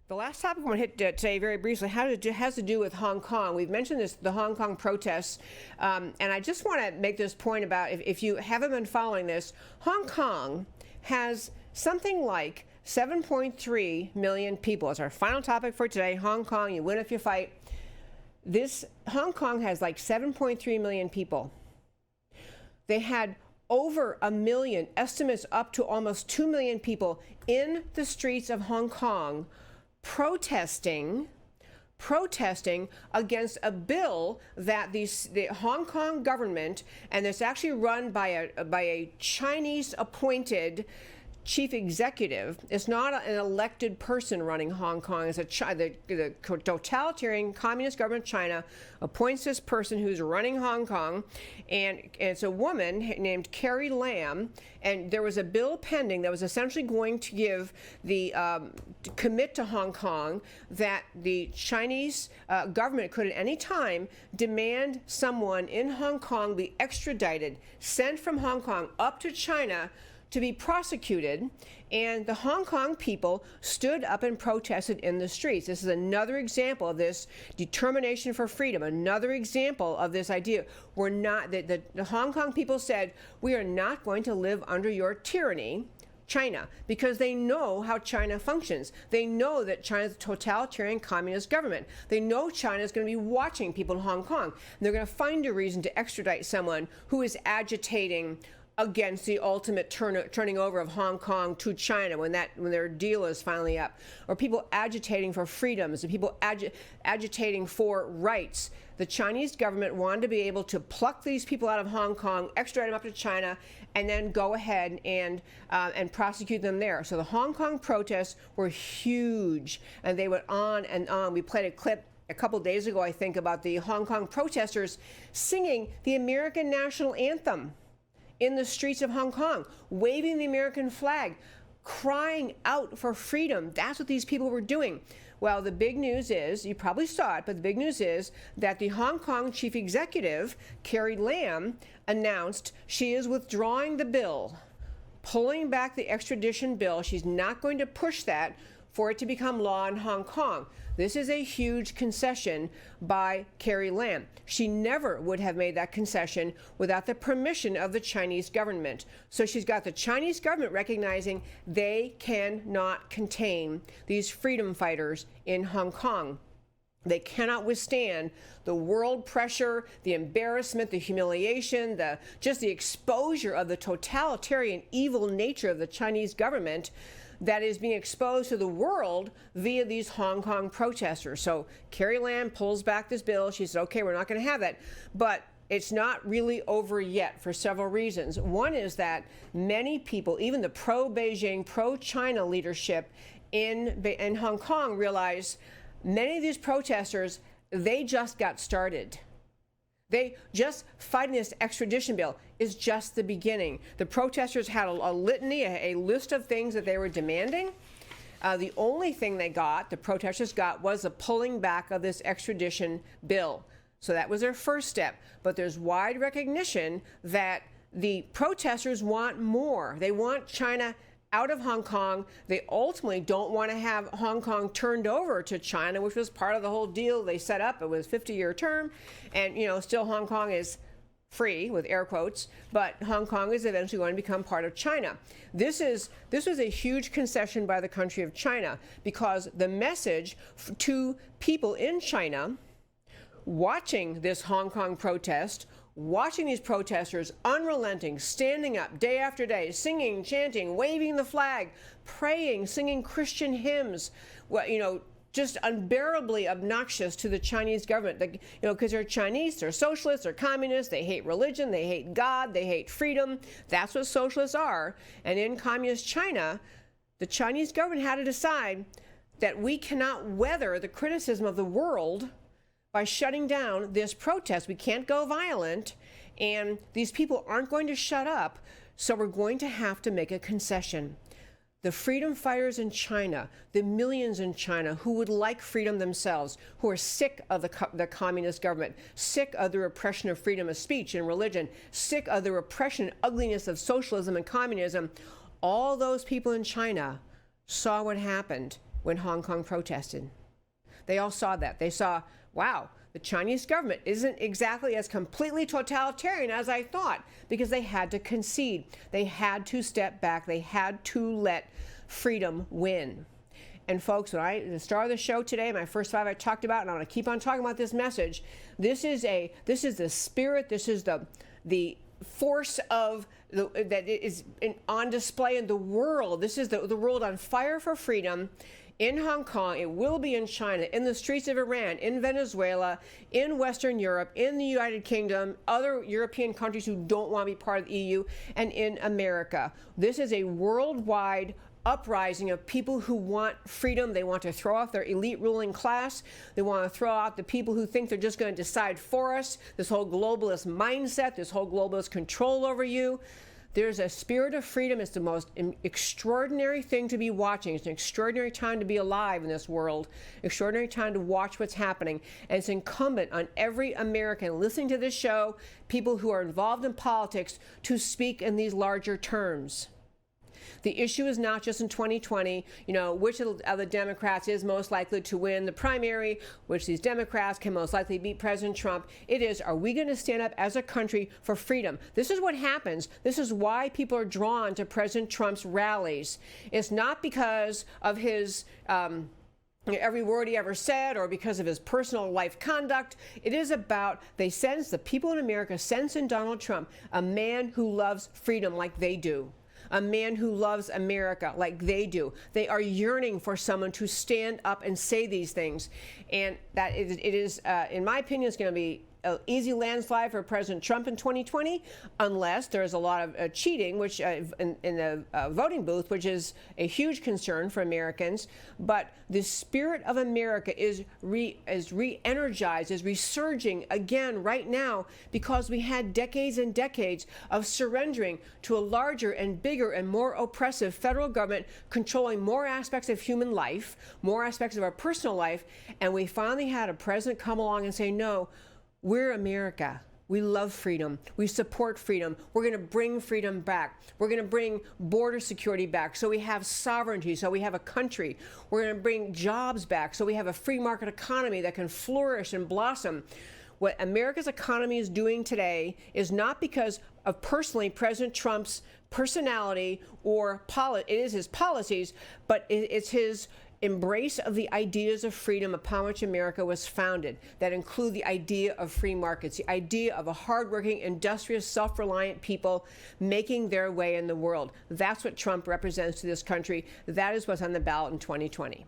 The last topic I want to hit today very briefly has to do with Hong Kong. We've mentioned this, the Hong Kong protests, and I just want to make this point about if you haven't been following this, Hong Kong has something like 7.3 million people. It's our final topic for today. Hong Kong, you win if you fight. Hong Kong has like 7.3 million people. They had over a million, estimates up to almost 2 million people in the streets of Hong Kong protesting against a bill that the Hong Kong government, and it's actually run by a Chinese appointed chief executive. It's not an elected person running Hong Kong. It's the totalitarian communist government of China appoints this person who's running Hong Kong, and it's a woman named Carrie Lam. And there was a bill pending that was essentially going to give the commit to Hong Kong that the Chinese government could at any time demand someone in Hong Kong be extradited, sent from Hong Kong up to China to be prosecuted, and the Hong Kong people stood up and protested in the streets. This is another example of this determination for freedom, another example of this idea. We're not, the Hong Kong people said, we are not going to live under your tyranny, China, because they know how China functions. They know that China's a totalitarian communist government. They know China is going to be watching people in Hong Kong. And they're going to find a reason to extradite someone who is agitating against the ultimate turning over of Hong Kong to China when their deal is finally up, or people agitating for freedoms, and people agitating for rights. The Chinese government wanted to be able to pluck these people out of Hong Kong, extradite them up to China, and then go ahead and prosecute them there. So the Hong Kong protests were huge, and they went on and on. We played a clip a couple days ago, I think, about the Hong Kong protesters singing the American national anthem in the streets of Hong Kong, waving the American flag, crying out for freedom. That's what these people were doing. Well, the big news is, you probably saw it, but the big news is that the Hong Kong chief executive, Carrie Lam, announced she is withdrawing the bill, pulling back the extradition bill. She's not going to push that for it to become law in Hong Kong. This is a huge concession by Carrie Lam. She never would have made that concession without the permission of the Chinese government. So she's got the Chinese government recognizing they cannot contain these freedom fighters in Hong Kong. They cannot withstand the world pressure, the embarrassment, the humiliation, just the exposure of the totalitarian evil nature of the Chinese government that is being exposed to the world via these Hong Kong protesters. So Carrie Lam pulls back this bill. She said, okay, we're not going to have that. But it's not really over yet for several reasons. One is that many people, even the pro-Beijing, pro-China leadership in Hong Kong, realize many of these protesters, they just got started. They just fighting this extradition bill is just the beginning. The protesters had a litany, a list of things that they were demanding. The only thing the protesters got, was a pulling back of this extradition bill. So that was their first step. But there's wide recognition that the protesters want more. They want China out of Hong Kong. They ultimately don't want to have Hong Kong turned over to China, which was part of the whole deal they set up. It was a 50-year term, and still Hong Kong is free, with air quotes, but Hong Kong is eventually going to become part of China. This was a huge concession by the country of China, because the message to people in China watching this Hong Kong protest, watching these protesters unrelenting, standing up day after day, singing, chanting, waving the flag, praying, singing Christian hymns, just unbearably obnoxious to the Chinese government, because they're Chinese, they're socialists, they're communists, they hate religion, they hate God, they hate freedom. That's what socialists are. And in communist China, the Chinese government had to decide that we cannot weather the criticism of the world by shutting down this protest. We can't go violent, and these people aren't going to shut up, so we're going to have to make a concession. The freedom fighters in China, the millions in China who would like freedom themselves, who are sick of the communist government, sick of the repression of freedom of speech and religion, sick of the repression and ugliness of socialism and communism, all those people in China saw what happened when Hong Kong protested. They all saw that. They saw, wow, the Chinese government isn't exactly as completely totalitarian as I thought, because they had to concede. They had to step back. They had to let freedom win. And folks, the star of the show today, my first 5 I talked about, and I'm going to keep on talking about this message. This is the spirit. This is the force of that is on display in the world. This is the world on fire for freedom. In Hong Kong, it will be in China, in the streets of Iran, in Venezuela, in Western Europe, in the United Kingdom, other European countries who don't want to be part of the EU, and in America. This is a worldwide uprising of people who want freedom. They want to throw off their elite ruling class. They want to throw out the people who think they're just going to decide for us, this whole globalist mindset, this whole globalist control over you. There's a spirit of freedom. It's the most extraordinary thing to be watching. It's an extraordinary time to be alive in this world, extraordinary time to watch what's happening. And it's incumbent on every American listening to this show, people who are involved in politics, to speak in these larger terms. The issue is not just in 2020, which of the Democrats is most likely to win the primary, which these Democrats can most likely beat President Trump. It is, are we going to stand up as a country for freedom? This is what happens. This is why people are drawn to President Trump's rallies. It's not because of his every word he ever said or because of his personal life conduct. It is about, the people in America sense in Donald Trump a man who loves freedom like they do. A man who loves America like they do. They are yearning for someone to stand up and say these things. And that it is, in my opinion, is going to be an easy landslide for President Trump in 2020, unless there's a lot of cheating, which in the voting booth, which is a huge concern for Americans. But the spirit of America is re-energized, is resurging again right now, because we had decades and decades of surrendering to a larger and bigger and more oppressive federal government controlling more aspects of human life, more aspects of our personal life. And we finally had a president come along and say, no, we're America. We love freedom. We support freedom. We're going to bring freedom back. We're going to bring border security back so we have sovereignty, so we have a country. We're going to bring jobs back so we have a free market economy that can flourish and blossom. What America's economy is doing today is not because of personally President Trump's personality or it is his policies, but it's his embrace of the ideas of freedom upon which America was founded, that include the idea of free markets, the idea of a hardworking, industrious, self-reliant people making their way in the world. That's what Trump represents to this country. That is what's on the ballot in 2020.